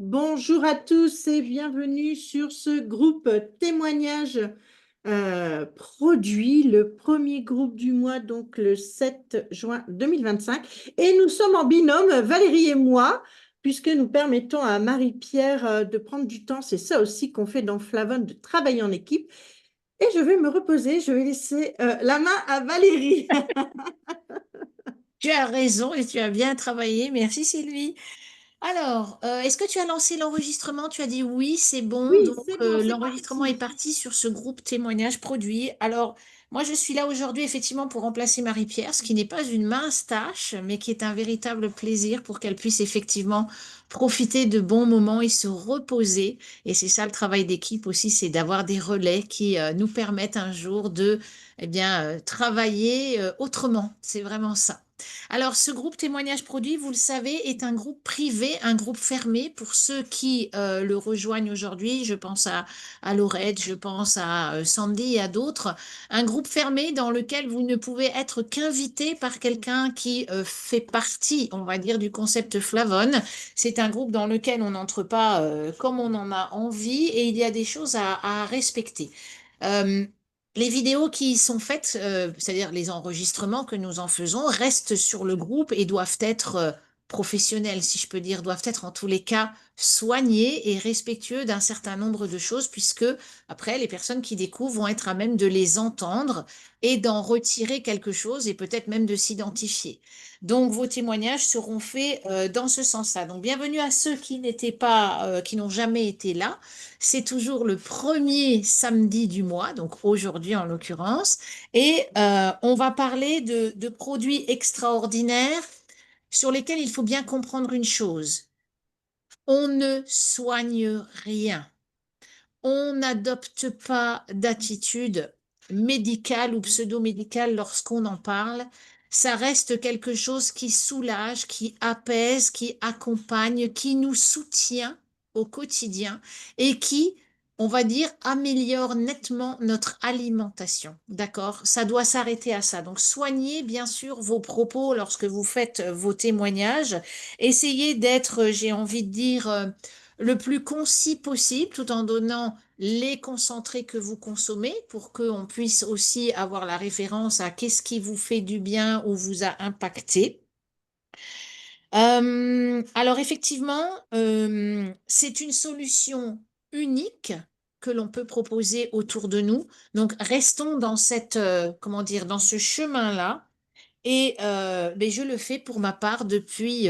Bonjour à tous et bienvenue sur ce groupe témoignage produit, le premier groupe du mois, donc le 7 juin 2025. Et nous sommes en binôme, Valérie et moi, puisque nous permettons à Marie-Pierre de prendre du temps. C'est ça aussi qu'on fait dans Flavonne, de travailler en équipe. Et je vais me reposer, je vais laisser la main à Valérie. Tu as raison et tu as bien travaillé. Merci Sylvie. Alors, est-ce que tu as lancé l'enregistrement? Tu as dit oui, c'est bon. Oui, Donc, c'est bon, c'est l'enregistrement est parti. parti sur ce groupe témoignage produit. Alors, moi, je suis là aujourd'hui effectivement pour remplacer Marie-Pierre, ce qui n'est pas une mince tâche, mais qui est un véritable plaisir pour qu'elle puisse effectivement profiter de bons moments et se reposer. Et c'est ça le travail d'équipe aussi, c'est d'avoir des relais qui nous permettent un jour de, travailler autrement. C'est vraiment ça. Alors, ce groupe témoignage produit, vous le savez, est un groupe privé, un groupe fermé pour ceux qui le rejoignent aujourd'hui. Je pense à Laurette, je pense à Sandy et à d'autres. Un groupe fermé dans lequel vous ne pouvez être qu'invité par quelqu'un qui fait partie, on va dire, du concept Flavonne. C'est un groupe dans lequel on n'entre pas comme on en a envie et il y a des choses à respecter. Euh, les vidéos qui sont faites, c'est-à-dire les enregistrements que nous en faisons, restent sur le groupe et doivent être professionnels, si je peux dire, doivent être en tous les cas soignés et respectueux d'un certain nombre de choses, puisque après, les personnes qui découvrent vont être à même de les entendre et d'en retirer quelque chose et peut-être même de s'identifier. Donc, vos témoignages seront faits dans ce sens-là. Donc, bienvenue à ceux qui n'étaient pas, qui n'ont jamais été là. C'est toujours le premier samedi du mois, donc aujourd'hui en l'occurrence, et on va parler de produits extraordinaires sur lesquels il faut bien comprendre une chose. On ne soigne rien. On n'adopte pas d'attitude médicale ou pseudo-médicale lorsqu'on en parle. Ça reste quelque chose qui soulage, qui apaise, qui accompagne, qui nous soutient au quotidien et qui, on va dire, améliore nettement notre alimentation. D'accord? Ça doit s'arrêter à ça. Donc, soignez bien sûr vos propos lorsque vous faites vos témoignages. Essayez d'être, j'ai envie de dire, le plus concis possible, tout en donnant les concentrés que vous consommez pour qu'on puisse aussi avoir la référence à qu'est-ce qui vous fait du bien ou vous a impacté. Alors effectivement, c'est une solution unique que l'on peut proposer autour de nous. Donc restons dans cette, comment dire, dans ce chemin-là et ben, je le fais pour ma part depuis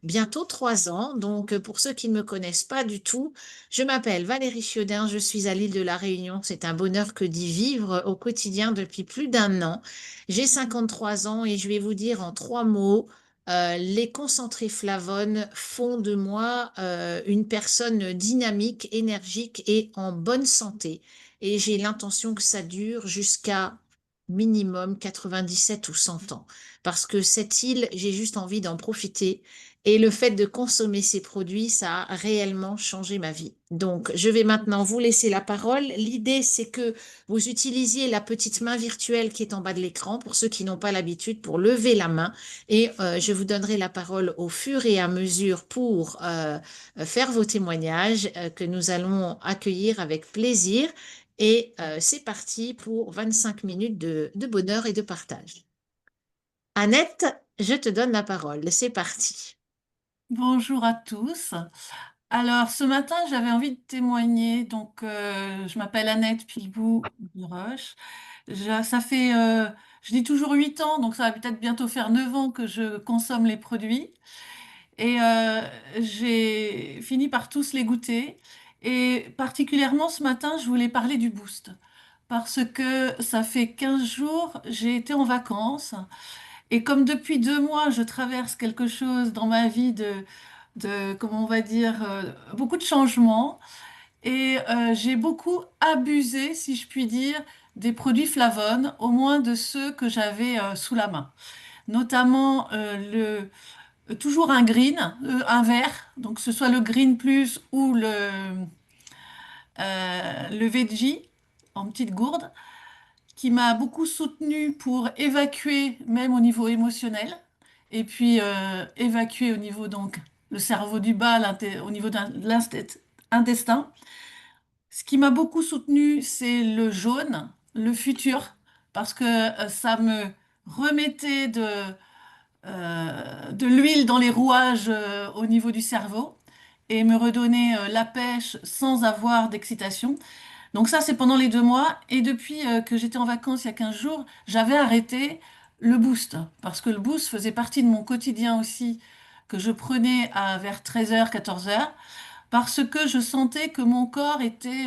bientôt 3 ans. Donc, pour ceux qui ne me connaissent pas du tout, je m'appelle Valérie Chiodin, je suis à l'île de la Réunion. C'est un bonheur que d'y vivre au quotidien depuis plus d'1 an. J'ai 53 ans et je vais vous dire en 3 mots, les concentrés flavones font de moi une personne dynamique, énergique et en bonne santé. Et j'ai l'intention que ça dure jusqu'à minimum 97 ou 100 ans. Parce que cette île, j'ai juste envie d'en profiter. Et le fait de consommer ces produits, ça a réellement changé ma vie. Donc, je vais maintenant vous laisser la parole. L'idée, c'est que vous utilisiez la petite main virtuelle qui est en bas de l'écran pour ceux qui n'ont pas l'habitude pour lever la main. Et je vous donnerai la parole au fur et à mesure pour faire vos témoignages que nous allons accueillir avec plaisir. Et c'est parti pour 25 minutes de bonheur et de partage. Annette, je te donne la parole. C'est parti. Bonjour à tous. Alors, ce matin, j'avais envie de témoigner. Donc, je m'appelle Annette Pilbou de Roche. Ça fait, je dis toujours 8 ans, donc ça va peut-être bientôt faire 9 ans que je consomme les produits. Et j'ai fini par tous les goûter. Et particulièrement ce matin, je voulais parler du Boost. Parce que ça fait 15 jours, j'ai été en vacances. Et comme depuis 2 mois, je traverse quelque chose dans ma vie comment on va dire, beaucoup de changements. Et j'ai beaucoup abusé, si je puis dire, des produits Flavonne, au moins de ceux que j'avais sous la main. Notamment toujours un green, un vert, donc que ce soit le Green Plus ou le Veggie en petite gourde, qui m'a beaucoup soutenue pour évacuer, même au niveau émotionnel, et puis évacuer au niveau donc le cerveau du bas, au niveau de l'intestin. Ce qui m'a beaucoup soutenu, c'est le jaune, le futur, parce que ça me remettait de l'huile dans les rouages au niveau du cerveau et me redonnait la pêche sans avoir d'excitation. Donc ça, c'est pendant les 2 mois. Et depuis que j'étais en vacances il y a 15 jours, j'avais arrêté le boost, parce que le boost faisait partie de mon quotidien aussi, que je prenais vers 13h, 14h parce que je sentais que mon corps était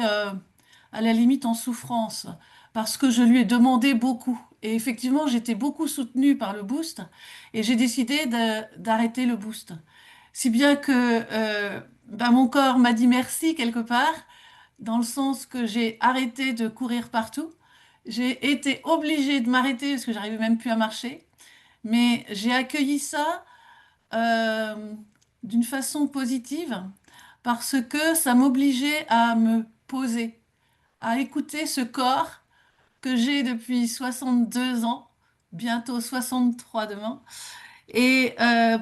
à la limite en souffrance, parce que je lui ai demandé beaucoup. Et effectivement, j'étais beaucoup soutenue par le boost et j'ai décidé d'arrêter le boost. Si bien que ben, mon corps m'a dit merci quelque part, dans le sens que j'ai arrêté de courir partout. J'ai été obligée de m'arrêter parce que j'arrivais même plus à marcher. Mais j'ai accueilli ça euh, d'une façon positive parce que ça m'obligeait à me poser, à écouter ce corps que j'ai depuis 62 ans, bientôt 63 demain. Et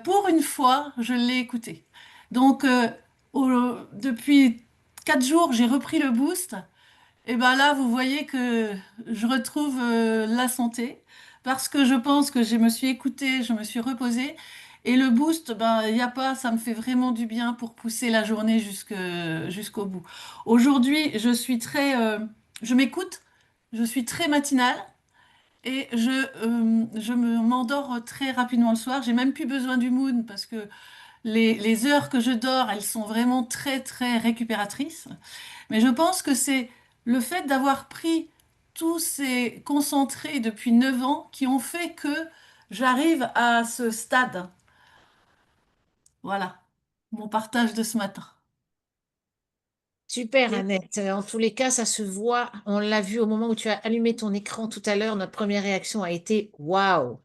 pour une fois, je l'ai écouté. Donc, depuis 4 jours, j'ai repris le boost. Et ben là, vous voyez que je retrouve la santé parce que je pense que je me suis écoutée, je me suis reposée. Et le boost, ben, il n'y a pas, ça me fait vraiment du bien pour pousser la journée jusqu'au bout. Aujourd'hui, je m'écoute, je suis très matinale et je m'endors très rapidement le soir. J'ai même plus besoin du moon parce que les heures que je dors, elles sont vraiment très, très récupératrices. Mais je pense que c'est le fait d'avoir pris tous ces concentrés depuis 9 ans qui ont fait que j'arrive à ce stade. Voilà, mon partage de ce matin. Super, Et Annette. En tous les cas, ça se voit. On l'a vu au moment où tu as allumé ton écran tout à l'heure. Notre première réaction a été waouh.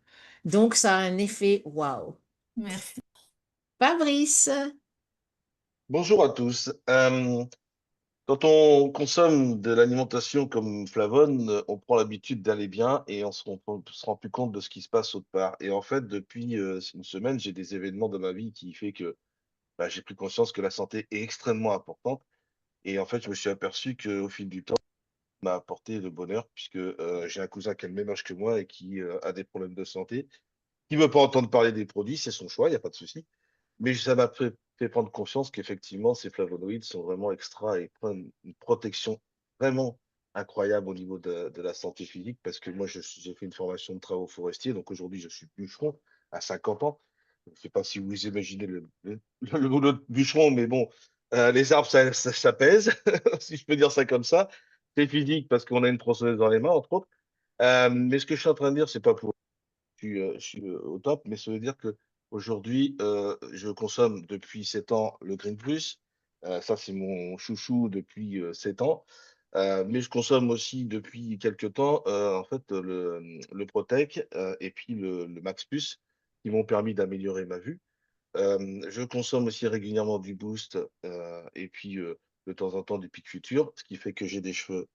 Donc, ça a un effet waouh. Merci. Fabrice, Bonjour à tous. Quand on consomme de l'alimentation comme Flavonne, on prend l'habitude d'aller bien et on se rend plus compte de ce qui se passe autre part. Et en fait, depuis une semaine, j'ai des événements dans ma vie qui fait que bah, j'ai pris conscience que la santé est extrêmement importante. Et en fait, je me suis aperçu qu'au fil du temps, ça m'a apporté le bonheur puisque j'ai un cousin qui a le même âge que moi et qui a des problèmes de santé, qui ne veut pas entendre parler des produits, c'est son choix, il n'y a pas de souci. Mais ça m'a fait prendre conscience qu'effectivement, ces flavonoïdes sont vraiment extra et prennent une protection vraiment incroyable au niveau de la santé physique parce que moi, j'ai fait une formation de travaux forestiers, donc aujourd'hui, je suis bûcheron à 50 ans. Je ne sais pas si vous imaginez le boulot de bûcheron, mais bon, les arbres, ça pèse, si je peux dire ça comme ça. C'est physique parce qu'on a une tronçonneuse dans les mains, entre autres. Mais ce que je suis en train de dire, c'est pas pour je suis au top, mais ça veut dire que aujourd'hui, je consomme depuis 7 ans le Green Plus. Ça, c'est mon chouchou depuis 7 ans. Mais je consomme aussi depuis quelques temps, en fait, le Protec et puis le Max Plus qui m'ont permis d'améliorer ma vue. Je consomme aussi régulièrement du Boost et puis de temps en temps du Pic Futur, ce qui fait que j'ai des cheveux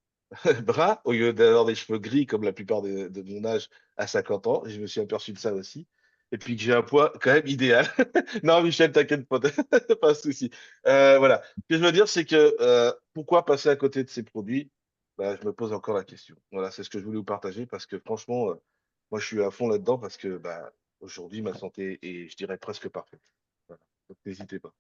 brun au lieu d'avoir des cheveux gris comme la plupart de mon âge à 50 ans. Je me suis aperçu de ça aussi. Et puis que j'ai un poids quand même idéal. Non, Michel, t'inquiète pas, pas de souci. Voilà. Ce que je veux dire, c'est que pourquoi passer à côté de ces produits? Bah, je me pose encore la question. Voilà, c'est ce que je voulais vous partager parce que franchement, moi, je suis à fond là-dedans parce que bah, aujourd'hui, ma santé est, je dirais, presque parfaite. Voilà. Donc, n'hésitez pas.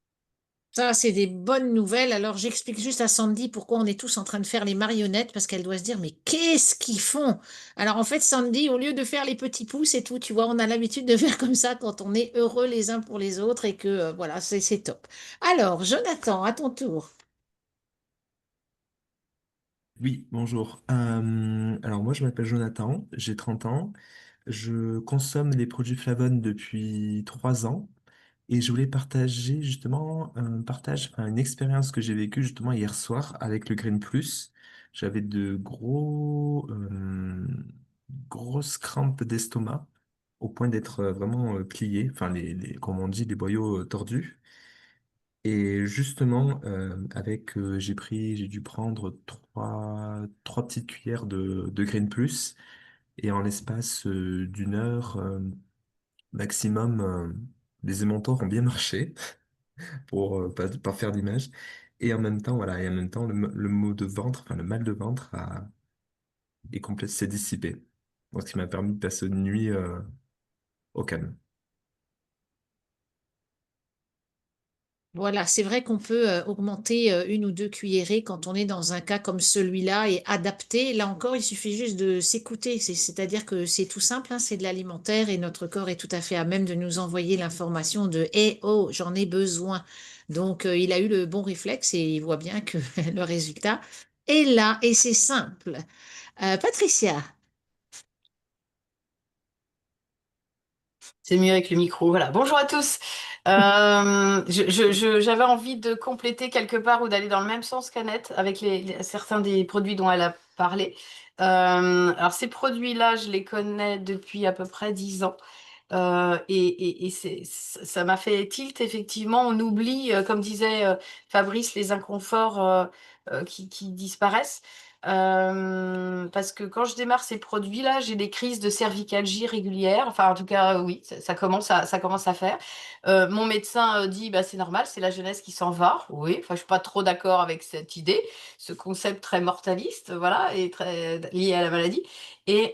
ça, c'est des bonnes nouvelles. Alors, j'explique juste à Sandy pourquoi on est tous en train de faire les marionnettes, parce qu'elle doit se dire, mais qu'est-ce qu'ils font? Alors, en fait, Sandy, au lieu de faire les petits pouces et tout, tu vois, on a l'habitude de faire comme ça quand on est heureux les uns pour les autres et que, voilà, c'est top. Alors, Jonathan, à ton tour. Oui, bonjour. Alors moi je m'appelle Jonathan, j'ai 30 ans, je consomme des produits Flavonne depuis 3 ans et je voulais partager justement enfin, une expérience que j'ai vécue justement hier soir avec le Green Plus. J'avais de grosses crampes d'estomac au point d'être vraiment plié, enfin comme on dit, les boyaux tordus. Et justement, j'ai dû prendre trois petites cuillères de Green Plus. Et en l'espace d'une heure maximum, les aimanteurs ont bien marché. pour pas faire d'image. Et en même temps, voilà, et en même temps, le mot de ventre, enfin le mal de ventre s'est dissipé. Donc, ce qui m'a permis de passer une nuit au calme. Voilà, c'est vrai qu'on peut augmenter 1 ou 2 cuillerées quand on est dans un cas comme celui-là et adapter. Là encore, il suffit juste de s'écouter. C'est-à-dire que c'est tout simple, hein, c'est de l'alimentaire et notre corps est tout à fait à même de nous envoyer l'information de «Eh oh, j'en ai besoin». Donc, il a eu le bon réflexe et il voit bien que le résultat est là et c'est simple. Patricia, C'est mieux avec le micro. Voilà. Bonjour à tous. J'avais envie de compléter quelque part ou d'aller dans le même sens qu'Annette avec certains des produits dont elle a parlé. Alors ces produits-là, je les connais depuis à peu près 10 ans. Ça m'a fait tilt, effectivement. On oublie, comme disait Fabrice, les inconforts qui disparaissent. Parce que quand je démarre ces produits-là, j'ai des crises de cervicalgie régulières. Enfin, en tout cas, oui, ça commence à faire. Mon médecin dit, bah, c'est normal, c'est la jeunesse qui s'en va. Oui, enfin, je suis pas trop d'accord avec cette idée, ce concept très mortaliste, voilà, et très lié à la maladie. Et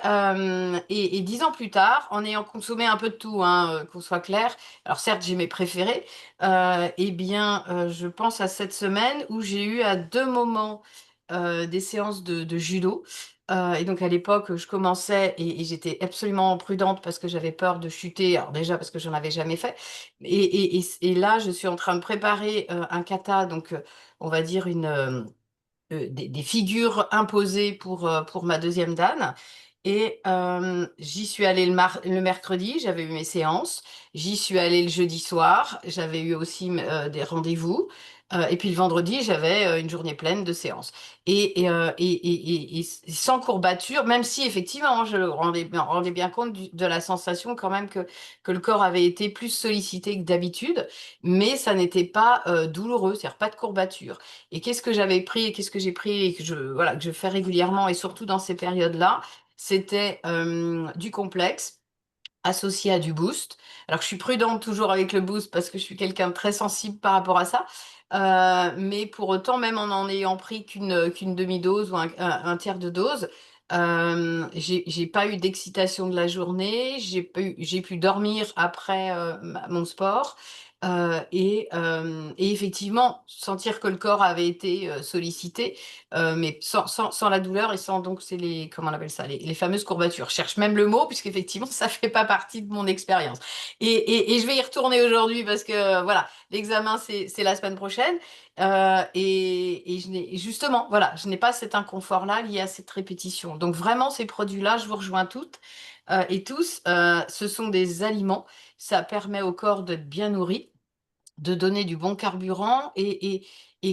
10 ans plus tard, en ayant consommé un peu de tout, hein, qu'on soit clair, alors certes j'ai mes préférés, eh bien je pense à cette semaine où j'ai eu à 2 moments des séances de judo. Et donc à l'époque, je commençais et j'étais absolument prudente parce que j'avais peur de chuter. Alors déjà parce que j'en avais jamais fait. Et là, je suis en train de préparer un kata, donc on va dire des figures imposées pour ma deuxième dan. Et j'y suis allée le mercredi, j'avais eu mes séances. J'y suis allée le jeudi soir, j'avais eu aussi des rendez-vous. Et puis le vendredi, j'avais une journée pleine de séances. Et sans courbature, même si effectivement, je me rendais bien compte de la sensation quand même que le corps avait été plus sollicité que d'habitude, mais ça n'était pas douloureux, c'est-à-dire pas de courbature. Et qu'est-ce que j'avais pris et qu'est-ce que j'ai pris et voilà, que je fais régulièrement et surtout dans ces périodes-là, c'était du complexe associé à du boost. Alors, je suis prudente toujours avec le boost parce que je suis quelqu'un de très sensible par rapport à ça. Mais pour autant, même en ayant pris qu'une demi-dose ou un tiers de dose, j'ai pas eu d'excitation de la journée, j'ai pu dormir après mon sport. Et effectivement, sentir que le corps avait été sollicité, mais sans la douleur et sans donc c'est comment on appelle ça, les fameuses courbatures. Je cherche même le mot puisqu'effectivement ça fait pas partie de mon expérience. Et je vais y retourner aujourd'hui parce que voilà, l'examen c'est la semaine prochaine. Et justement, voilà, je n'ai pas cet inconfort-là lié à cette répétition. Donc vraiment, ces produits-là, je vous rejoins toutes et tous. Ce sont des aliments. Ça permet au corps d'être bien nourri, de donner du bon carburant et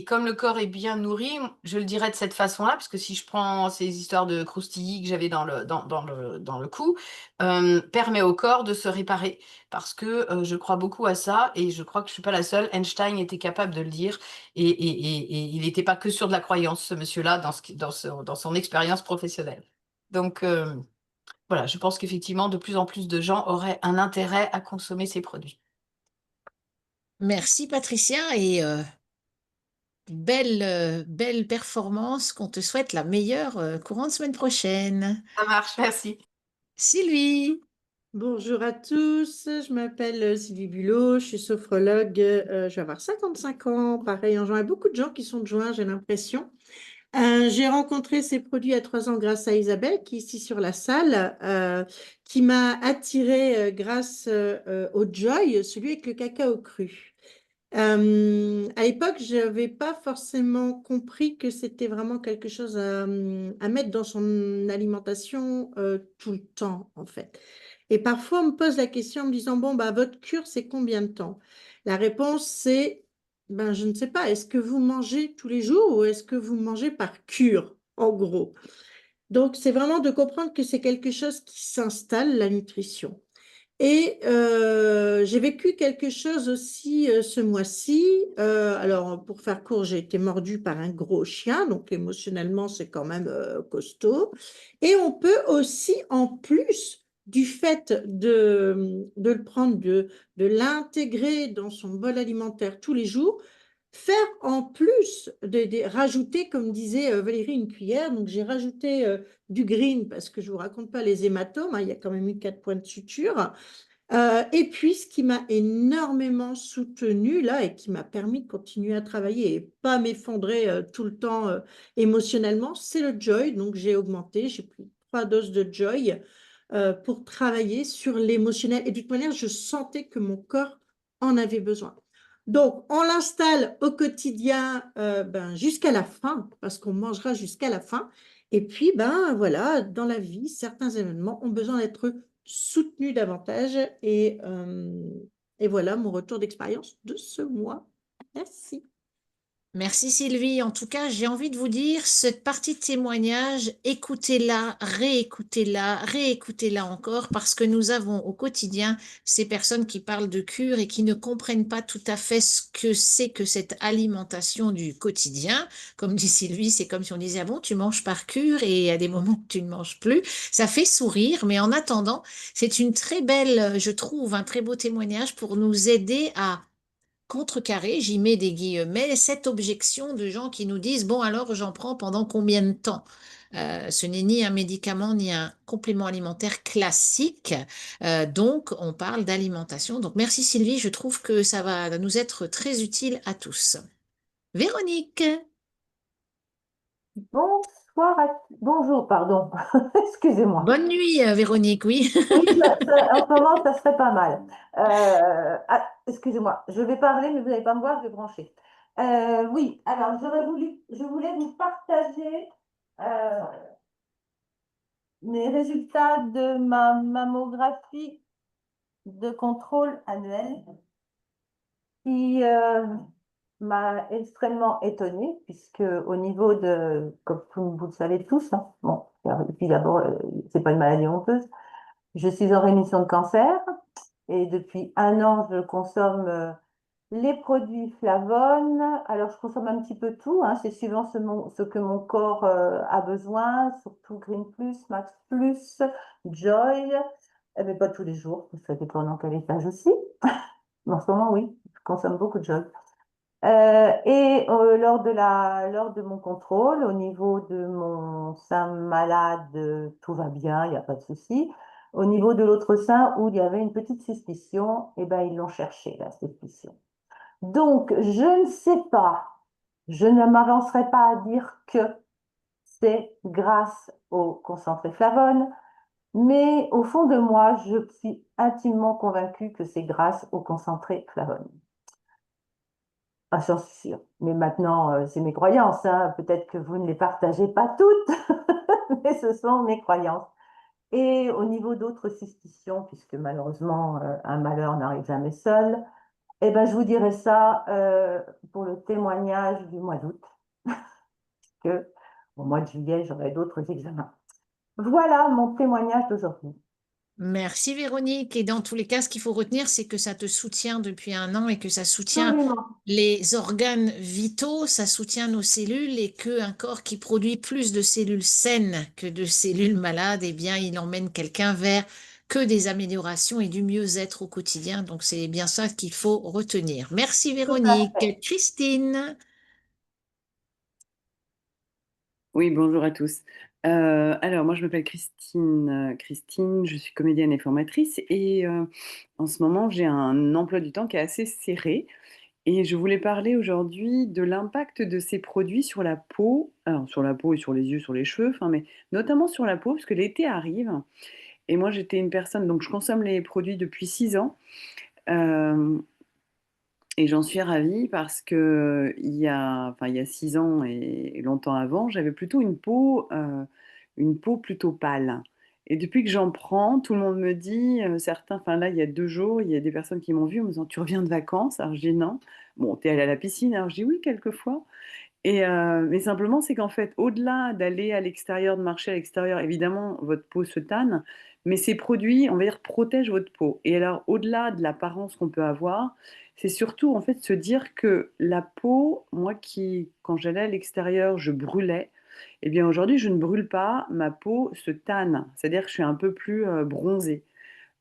comme le corps est bien nourri, je le dirais de cette façon-là, parce que si je prends ces histoires de croustillis que j'avais dans le cou, permet au corps de se réparer, parce que je crois beaucoup à ça et je crois que je suis pas la seule. Einstein était capable de le dire et il n'était pas que sur de la croyance, ce monsieur-là, dans son expérience professionnelle. Donc voilà, je pense qu'effectivement, de plus en plus de gens auraient un intérêt à consommer ces produits. merci Patricia et belle performance qu'on te souhaite la meilleure courant de semaine prochaine. Ça marche, merci. Sylvie, Bonjour à tous, je m'appelle Sylvie Bulot, je suis sophrologue, je vais avoir 55 ans, pareil en juin, il y a beaucoup de gens qui sont de juin, j'ai l'impression. J'ai rencontré ces produits à 3 ans grâce à Isabelle, qui est ici sur la salle, qui m'a attirée grâce au Joy, celui avec le cacao cru. À l'époque, je n'avais pas forcément compris que c'était vraiment quelque chose à mettre dans son alimentation tout le temps, en fait. Et parfois, on me pose la question en me disant, bon, bah, votre cure, c'est combien de temps? La réponse, c'est, ben, je ne sais pas, est-ce que vous mangez tous les jours ou est-ce que vous mangez par cure, en gros? Donc, c'est vraiment de comprendre que c'est quelque chose qui s'installe, la nutrition. Et j'ai vécu quelque chose aussi ce mois-ci. Alors, pour faire court, j'ai été mordue par un gros chien, donc émotionnellement, c'est quand même costaud. Et on peut aussi, en plus, du fait de le prendre, de l'intégrer dans son bol alimentaire tous les jours, faire en plus, rajouter, comme disait Valérie, une cuillère. Donc, j'ai rajouté du green parce que je ne vous raconte pas les hématomes, hein, il y a quand même eu 4 points de suture. Et puis, ce qui m'a énormément soutenue là et qui m'a permis de continuer à travailler et pas m'effondrer tout le temps émotionnellement, c'est le Joy. Donc, j'ai augmenté, j'ai pris 3 doses de Joy pour travailler sur l'émotionnel. Et de toute manière, je sentais que mon corps en avait besoin. Donc, on l'installe au quotidien jusqu'à la fin, parce qu'on mangera jusqu'à la fin. Et puis, voilà, dans la vie, certains événements ont besoin d'être soutenus davantage. Et voilà mon retour d'expérience de ce mois. Merci. Merci Sylvie. En tout cas, j'ai envie de vous dire, cette partie de témoignage, écoutez-la, réécoutez-la encore, parce que nous avons au quotidien ces personnes qui parlent de cure et qui ne comprennent pas tout à fait ce que c'est que cette alimentation du quotidien. Comme dit Sylvie, c'est comme si on disait, ah bon, tu manges par cure et à des moments où tu ne manges plus. Ça fait sourire, mais en attendant, c'est une très belle, je trouve, un très beau témoignage pour nous aider à contrecarrer, j'y mets des guillemets, cette objection de gens qui nous disent, bon alors j'en prends pendant combien de temps? Ce n'est ni un médicament ni un complément alimentaire classique. Donc on parle d'alimentation. Donc merci Sylvie, je trouve que ça va nous être très utile à tous. Véronique, Bonjour, pardon, excusez-moi. bonne nuit Véronique, oui. Oui, en ce moment, ça serait pas mal. Excusez-moi, je vais parler, mais vous n'allez pas me voir, je vais brancher. Oui, alors je voulais vous partager euh, mes résultats de ma mammographie de contrôle annuel qui m'a extrêmement étonnée, puisque au niveau de, comme vous le savez tous, hein, bon, et puis d'abord, c'est pas une maladie honteuse, je suis en rémission de cancer et depuis 1 an, je consomme les produits Flavone. Alors, je consomme un petit peu tout, hein, c'est suivant ce que mon corps a besoin, surtout Green Plus, Max Plus, Joy, mais pas tous les jours, ça dépend dans quel étage aussi. En ce moment, oui, je consomme beaucoup de Joy. Lors de mon contrôle, au niveau de mon sein malade, tout va bien, il n'y a pas de souci. Au niveau de l'autre sein, où il y avait une petite suspicion, eh ben, ils l'ont cherché, la suspicion. Donc, je ne sais pas, je ne m'avancerai pas à dire que c'est grâce au concentré Flavone, mais au fond de moi, je suis intimement convaincue que c'est grâce au concentré Flavone. Ah, j'en suis sûre. Mais maintenant, c'est mes croyances, hein. Peut-être que vous ne les partagez pas toutes, mais ce sont mes croyances. Et au niveau d'autres suspicions, puisque malheureusement, un malheur n'arrive jamais seul, eh ben, je vous dirai ça pour le témoignage du mois d'août, que au mois de juillet, j'aurai d'autres examens. Voilà mon témoignage d'aujourd'hui. Merci Véronique. Et dans tous les cas, ce qu'il faut retenir, c'est que ça te soutient depuis 1 an et que ça soutient Absolument. les organes vitaux, ça soutient nos cellules et qu'un corps qui produit plus de cellules saines que de cellules malades, eh bien, il emmène quelqu'un vers que des améliorations et du mieux-être au quotidien. Donc, c'est bien ça qu'il faut retenir. Merci Tout à fait. Véronique. Christine. Oui, bonjour à tous. Alors, moi, je m'appelle Christine, je suis comédienne et formatrice et en ce moment, j'ai un emploi du temps qui est assez serré et je voulais parler aujourd'hui de l'impact de ces produits sur la peau, alors sur la peau et sur les yeux, sur les cheveux, enfin, mais notamment sur la peau, parce que l'été arrive et moi, j'étais une personne, donc je consomme les produits depuis 6 ans. Euh, Et j'en suis ravie parce que il y a 6 ans et longtemps avant, j'avais plutôt une peau plutôt pâle. Et depuis que j'en prends, tout le monde me dit, certains, enfin là, il y a 2 jours, il y a des personnes qui m'ont vu en me disant, tu reviens de vacances? Alors je dis non. Bon, t'es allé à la piscine? Alors je dis oui, quelquefois. Mais simplement, c'est qu'en fait, au-delà d'aller à l'extérieur, de marcher à l'extérieur, évidemment, votre peau se tanne, mais ces produits, on va dire, protègent votre peau. Et alors, au-delà de l'apparence qu'on peut avoir, c'est surtout, en fait, se dire que la peau, moi qui, quand j'allais à l'extérieur, je brûlais, Eh bien, aujourd'hui, je ne brûle pas, ma peau se tanne, c'est-à-dire que je suis un peu plus bronzée.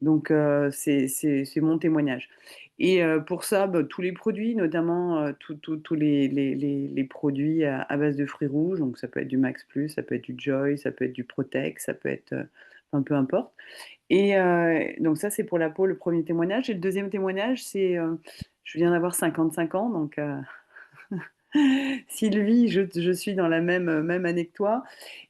Donc, c'est mon témoignage. Et pour ça, bah, tous les produits, notamment tous les produits à base de fruits rouges, donc ça peut être du Max Plus, ça peut être du Joy, ça peut être du Protect, ça peut être, enfin, peu importe. Et donc ça, c'est pour la peau, le premier témoignage. Et le deuxième témoignage, c'est, je viens d'avoir 55 ans, donc Sylvie, je suis dans la même année que toi.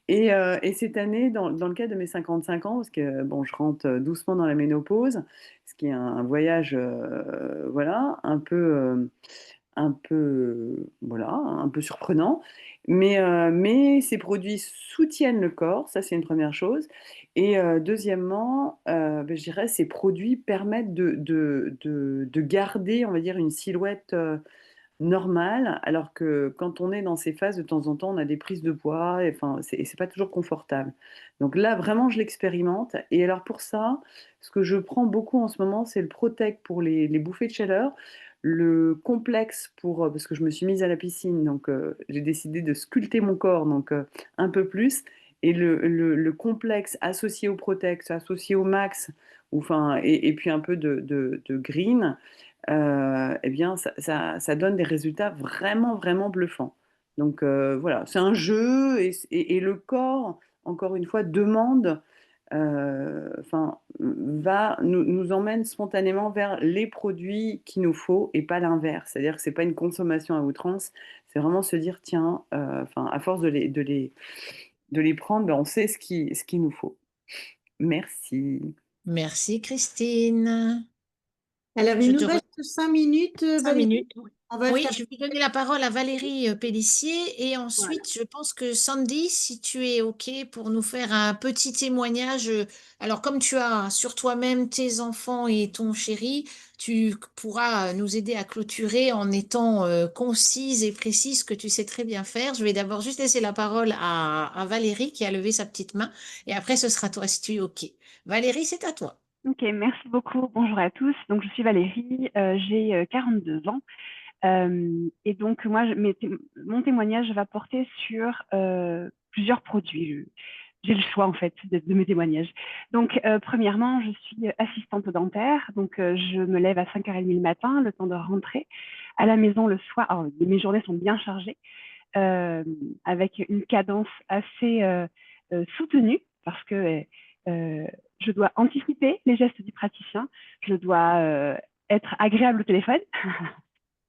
Et cette année, dans le cadre de mes 55 ans, parce que bon, je rentre doucement dans la ménopause, ce qui est un voyage, voilà, voilà, un peu surprenant. Mais ces produits soutiennent le corps, ça c'est une première chose. Et deuxièmement, ben, je dirais, ces produits permettent de garder, on va dire, une silhouette normal, alors que quand on est dans ces phases, de temps en temps, on a des prises de poids, et, enfin, c'est pas toujours confortable. Donc là, vraiment, je l'expérimente. Et alors pour ça, ce que je prends beaucoup en ce moment, c'est le Protect pour les bouffées de chaleur, le complexe pour, parce que je me suis mise à la piscine, donc j'ai décidé de sculpter mon corps, donc un peu plus. Et le complexe associé au Protect, associé au Max, enfin, et puis un peu de green, eh bien, ça donne des résultats vraiment, vraiment bluffants. Donc voilà, c'est un jeu et le corps, encore une fois, demande, enfin, nous emmène spontanément vers les produits qu'il nous faut et pas l'inverse. C'est-à-dire que c'est pas une consommation à outrance, c'est vraiment se dire, tiens, enfin, à force de les prendre, ben, on sait ce qu'il nous faut. Merci. Merci Christine. Alors, Je il te nous re- reste 5 minutes, 5 minutes. Valérie. On va Oui, faire. je vais donner la parole à Valérie Pellissier et Voilà. ensuite, je pense que Sandy, si tu es OK pour nous faire un petit témoignage. Alors, comme tu as sur toi-même tes enfants et ton chéri, tu pourras nous aider à clôturer en étant concise et précise, que tu sais très bien faire. Je vais d'abord juste laisser la parole à Valérie qui a levé sa petite main et après, ce sera toi si tu es OK. Valérie, c'est à toi. Ok, merci beaucoup. Bonjour à tous. Donc, je suis Valérie, j'ai 42 ans. Et donc, moi, mon témoignage va porter sur plusieurs produits. J'ai le choix, en fait, de mes témoignages. Donc, premièrement, je suis assistante dentaire. Donc, je me lève à 5h30 le matin, le temps de rentrer à la maison le soir. Alors, mes journées sont bien chargées, avec une cadence assez soutenue, parce que je dois anticiper les gestes du praticien, je dois être agréable au téléphone,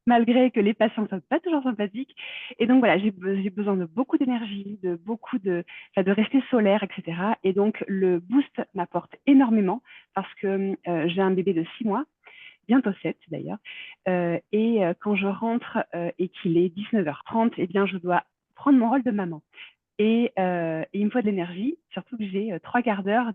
malgré que les patients ne soient pas toujours sympathiques. Et donc voilà, j'ai besoin de beaucoup d'énergie, de rester solaire, etc. Et donc le boost m'apporte énormément parce que j'ai un bébé de 6 mois, bientôt 7 d'ailleurs. Et quand je rentre et qu'il est 19h30, eh bien, je dois prendre mon rôle de maman. Et il me faut de l'énergie, surtout que j'ai 3 quarts d'heure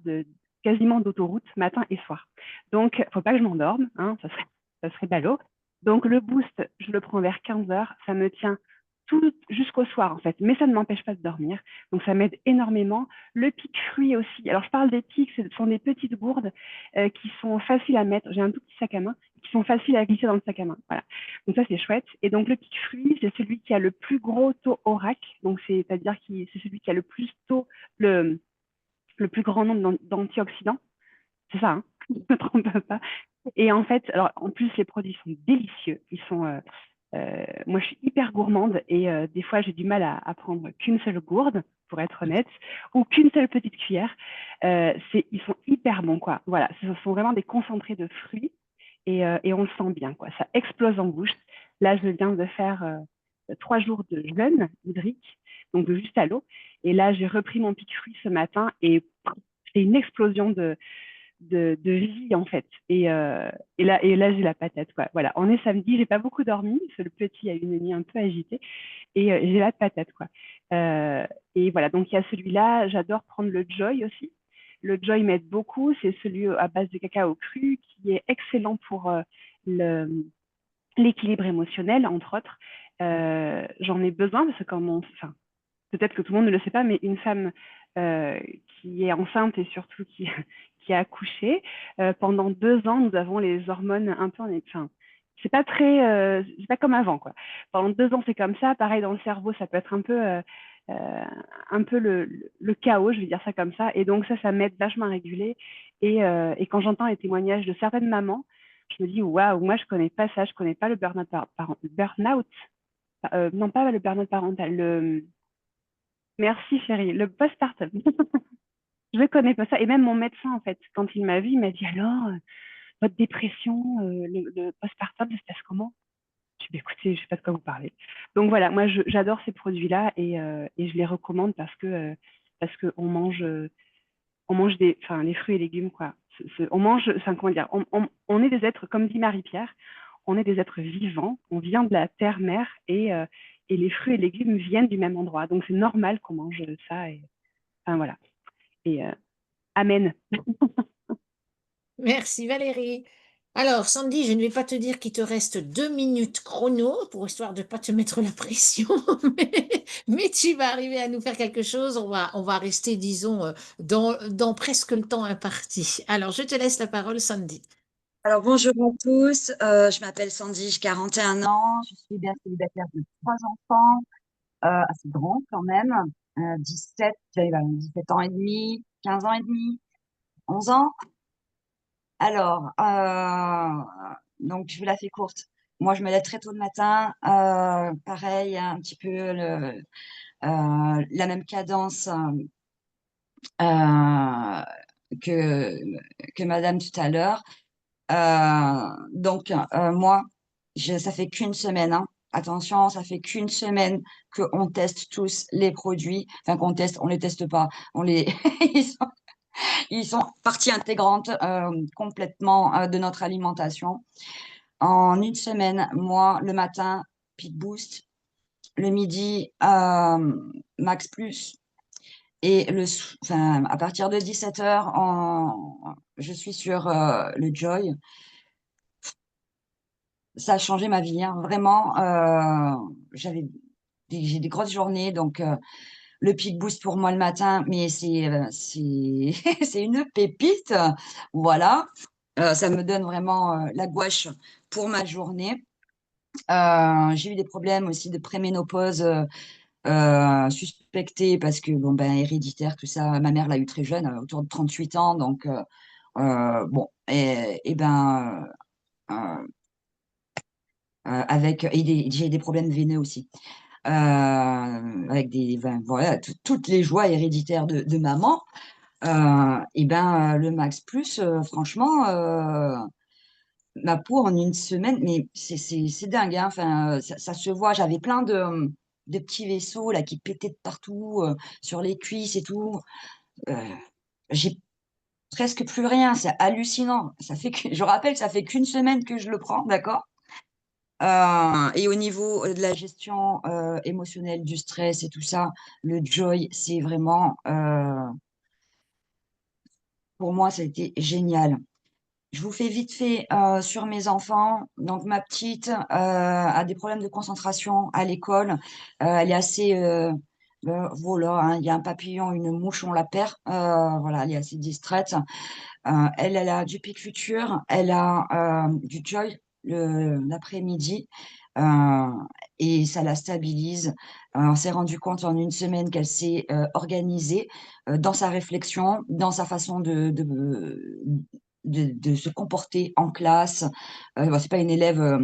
quasiment d'autoroute matin et soir. Donc, il ne faut pas que je m'endorme, hein, ça serait ballot. Donc, le boost, je le prends vers 15h, ça me tient tout jusqu'au soir en fait, mais ça ne m'empêche pas de dormir. Donc, ça m'aide énormément. Le pic fruit aussi. Alors, je parle des pics, ce sont des petites gourdes qui sont faciles à mettre. J'ai un tout petit sac à main, qui sont faciles à glisser dans le sac à main. Voilà. Donc ça, c'est chouette. Et donc, le pic fruit, c'est celui qui a le plus gros taux ORAC. Donc, c'est-à-dire que c'est celui qui a le plus taux, le plus grand nombre d'antioxydants. C'est ça, hein, je ne me trompe pas. Et en fait, alors, en plus, les produits sont délicieux. Ils sont, moi, je suis hyper gourmande et des fois, j'ai du mal à prendre qu'une seule gourde, pour être honnête, ou qu'une seule petite cuillère. Ils sont hyper bons, quoi. Voilà, ce sont vraiment des concentrés de fruits et on le sent bien, quoi. Ça explose en bouche. Là, je viens de faire 3 jours de jeûne hydrique, donc de juste à l'eau. Et là, j'ai repris mon pic fruit ce matin et c'est une explosion de vie en fait. Et là j'ai la patate, quoi. Voilà, on est samedi, j'ai pas beaucoup dormi, parce que le petit a une nuit un peu agitée, et j'ai la patate, quoi. Et voilà, donc il y a celui-là, j'adore prendre le Joy aussi. Le Joy m'aide beaucoup, c'est celui à base de cacao cru qui est excellent pour l'équilibre émotionnel, entre autres. J'en ai besoin parce que enfin, peut-être que tout le monde ne le sait pas, mais une femme qui est enceinte et surtout qui a accouché, pendant 2 ans, nous avons les hormones un peu enfin, c'est pas comme avant, quoi. Pendant 2 ans, c'est comme ça. Pareil, dans le cerveau, ça peut être un peu un peu le chaos, je vais dire ça comme ça. Et donc ça m'aide vachement à réguler. Et quand j'entends les témoignages de certaines mamans, je me dis, waouh, moi je connais pas ça, je connais pas le burn-out non pas le burn-out parental, merci chérie, le postpartum. Je connais pas ça. Et même mon médecin, en fait, quand il m'a vu, il m'a dit, alors, votre dépression, le postpartum, ça se passe comment? Je dis, bah, écoutez, je sais pas de quoi vous parlez. Donc voilà, moi j'adore ces produits-là et je les recommande parce que on mange enfin, les fruits et légumes, quoi. On mange, enfin, comment dire, on est des êtres, comme dit Marie-Pierre, on est des êtres vivants, on vient de la terre-mère et les fruits et légumes viennent du même endroit. Donc c'est normal qu'on mange ça. Enfin voilà. Et amen. Merci Valérie. Alors, Sandy, je ne vais pas te dire qu'il te reste 2 minutes chrono pour histoire de ne pas te mettre la pression, mais tu vas arriver à nous faire quelque chose. On va rester, disons, dans presque le temps imparti. Alors, je te laisse la parole, Sandy. Alors bonjour à tous, je m'appelle Sandy, j'ai 41 ans, je suis bien célibataire de 3 enfants, assez grands quand même, 17, j'arrive à 17 ans et demi, 15 ans et demi, 11 ans. Alors, donc je vous la fais courte. Moi, je me lève très tôt le matin, pareil, un petit peu la même cadence que Madame tout à l'heure. Donc, moi, ça fait qu'une semaine, hein. Attention, ça fait qu'une semaine qu'on teste tous les produits. Enfin, qu'on teste, on les teste pas. Ils sont, ils sont partie intégrante complètement de notre alimentation. En une semaine, moi, le matin, Peak Boost, le midi, Max Plus, et enfin, à partir de 17h, je suis sur le Joy. Ça a changé ma vie, hein. Vraiment. J'ai des grosses journées, donc le Peak Boost pour moi le matin, mais c'est une pépite. Voilà. Ça me donne vraiment la gouache pour ma journée. J'ai eu des problèmes aussi de préménopause suspectés parce que, bon, ben, héréditaire, tout ça. Ma mère l'a eu très jeune, autour de 38 ans. Donc, bon, et ben, j'ai des problèmes veineux aussi. Avec voilà, toutes les joies héréditaires de maman. Et ben, le Max Plus, franchement, ma peau en une semaine, mais c'est dingue, hein. Enfin, ça se voit. J'avais plein de petits vaisseaux là qui pétaient de partout, sur les cuisses et tout. J'ai presque plus rien. C'est hallucinant. Je rappelle que ça fait qu'une semaine que je le prends, d'accord? Et au niveau de la gestion émotionnelle du stress et tout ça, le Joy, c'est vraiment, pour moi, ça a été génial. Je vous fais vite fait sur mes enfants. Donc, ma petite a des problèmes de concentration à l'école. Elle est assez, voilà, hein, il y a un papillon, une mouche, on la perd. Voilà, elle est assez distraite. Elle a du Pic Futur, elle a du Joy l'après-midi, et ça la stabilise. On s'est rendu compte en une semaine qu'elle s'est organisée dans sa réflexion, dans sa façon de se comporter en classe. Bon, c'est pas une élève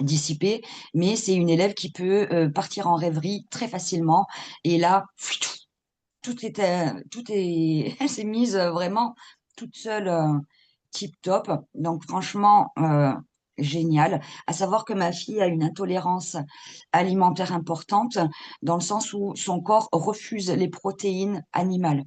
dissipée, mais c'est une élève qui peut partir en rêverie très facilement. Et là, elle s'est mise vraiment toute seule, tip top. Donc franchement, génial. À savoir que ma fille a une intolérance alimentaire importante, dans le sens où son corps refuse les protéines animales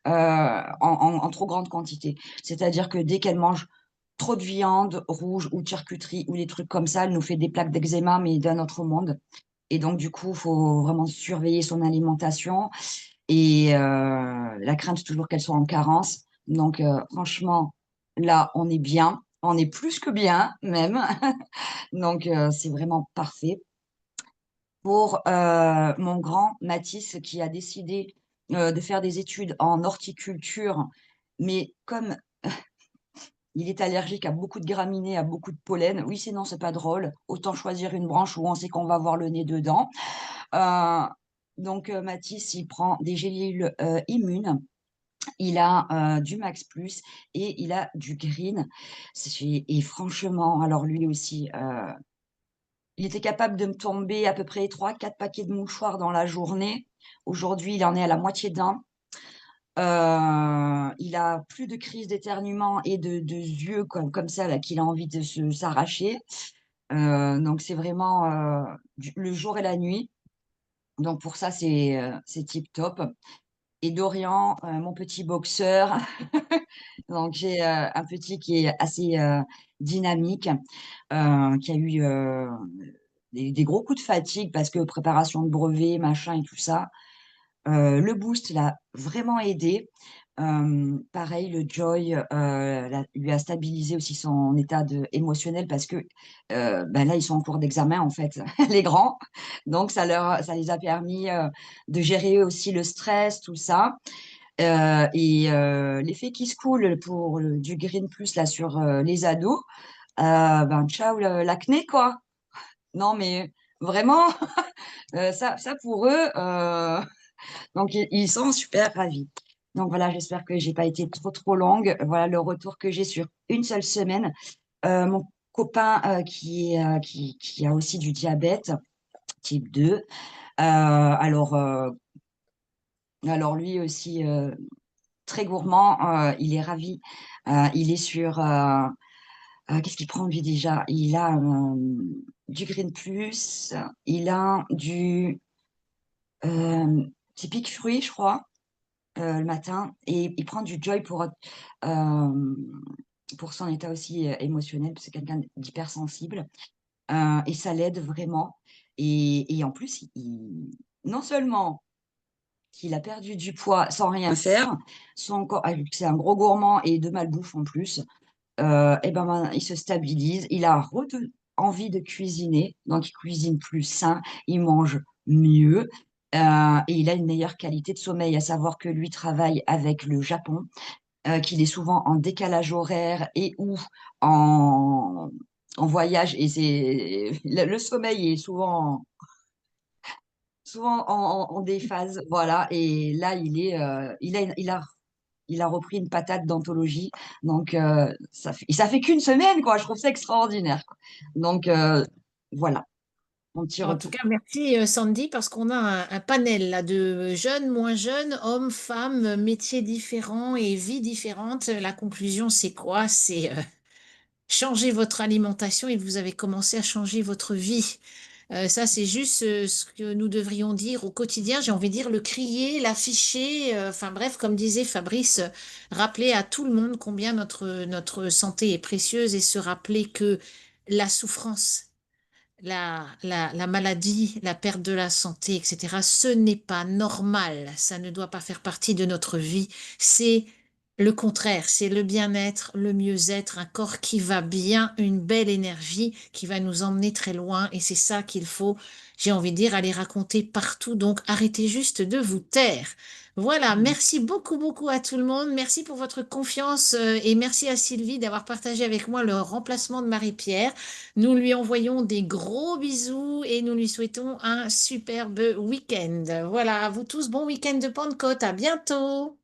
en trop grande quantité. C'est-à-dire que dès qu'elle mange trop de viande rouge ou de charcuterie ou des trucs comme ça, elle nous fait des plaques d'eczéma, mais d'un autre monde. Et donc, du coup, il faut vraiment surveiller son alimentation. Et la crainte toujours qu'elle soit en carence. Donc, franchement, là, on est bien. On est plus que bien, même. Donc, c'est vraiment parfait. Pour mon grand Mathis, qui a décidé de faire des études en horticulture, mais comme il est allergique à beaucoup de graminées, à beaucoup de pollen, oui, sinon, c'est pas drôle. Autant choisir une branche où on sait qu'on va avoir le nez dedans. Donc, Mathis, il prend des gélules immunes. Il a du Max Plus et il a du Green. Et franchement, alors lui aussi, il était capable de me tomber à peu près 3-4 paquets de mouchoirs dans la journée. Aujourd'hui, il en est à la moitié d'un. Il a plus de crise d'éternuement et de yeux comme ça, là, qu'il a envie de s'arracher. Donc, c'est vraiment le jour et la nuit. Donc, pour ça, c'est tip top. Et Dorian, mon petit boxeur. Donc, j'ai un petit qui est assez dynamique, qui a eu des gros coups de fatigue parce que préparation de brevet, machin et tout ça. Le boost l'a vraiment aidé. Pareil, le Joy lui a stabilisé aussi son état émotionnel parce que ben là, ils sont en cours d'examen, en fait, les grands. Donc, ça les a permis de gérer aussi le stress, tout ça. Et l'effet qui se coule pour du Green Plus là, sur les ados, ben ciao l'acné, quoi. Non, mais vraiment, ça pour eux, donc ils sont super ravis. Donc voilà, j'espère que j'ai pas été trop longue. Voilà le retour que j'ai sur une seule semaine. Mon copain qui a aussi du diabète type 2. Alors lui aussi très gourmand, il est ravi. Il est sur qu'est-ce qu'il prend lui déjà? Il a du Green Plus, il a du typique fruit, je crois, le matin, et il prend du Joy pour son état aussi émotionnel, parce que c'est quelqu'un d'hypersensible, et ça l'aide vraiment. Et en plus, non seulement qu'il a perdu du poids sans rien faire, son corps, c'est un gros gourmand et de malbouffe en plus, et ben, il se stabilise, il a envie de cuisiner, donc il cuisine plus sain, il mange mieux, et il a une meilleure qualité de sommeil, à savoir que lui travaille avec le Japon, qu'il est souvent en décalage horaire et ou en, en voyage, et le sommeil est souvent en déphase, voilà, et là, il a repris une patate d'anthologie. Donc, ça fait qu'une semaine, quoi. Je trouve ça extraordinaire, quoi. Donc, voilà, mon petit En tout retour. cas, merci Sandy, parce qu'on a un panel là de jeunes, moins jeunes, hommes, femmes, métiers différents et vies différentes. La conclusion, c'est quoi? C'est changer votre alimentation et vous avez commencé à changer votre vie. Ça, c'est juste ce que nous devrions dire au quotidien. J'ai envie de dire le crier, l'afficher. Enfin bref, comme disait Fabrice, rappeler à tout le monde combien notre santé est précieuse et se rappeler que la souffrance, la maladie, la perte de la santé, etc., ce n'est pas normal. Ça ne doit pas faire partie de notre vie. C'est le contraire, c'est le bien-être, le mieux-être, un corps qui va bien, une belle énergie qui va nous emmener très loin. Et c'est ça qu'il faut, j'ai envie de dire, aller raconter partout. Donc arrêtez juste de vous taire. Voilà, merci beaucoup, beaucoup à tout le monde. Merci pour votre confiance et merci à Sylvie d'avoir partagé avec moi le remplacement de Marie-Pierre. Nous lui envoyons des gros bisous et nous lui souhaitons un superbe week-end. Voilà, à vous tous, bon week-end de Pentecôte. À bientôt.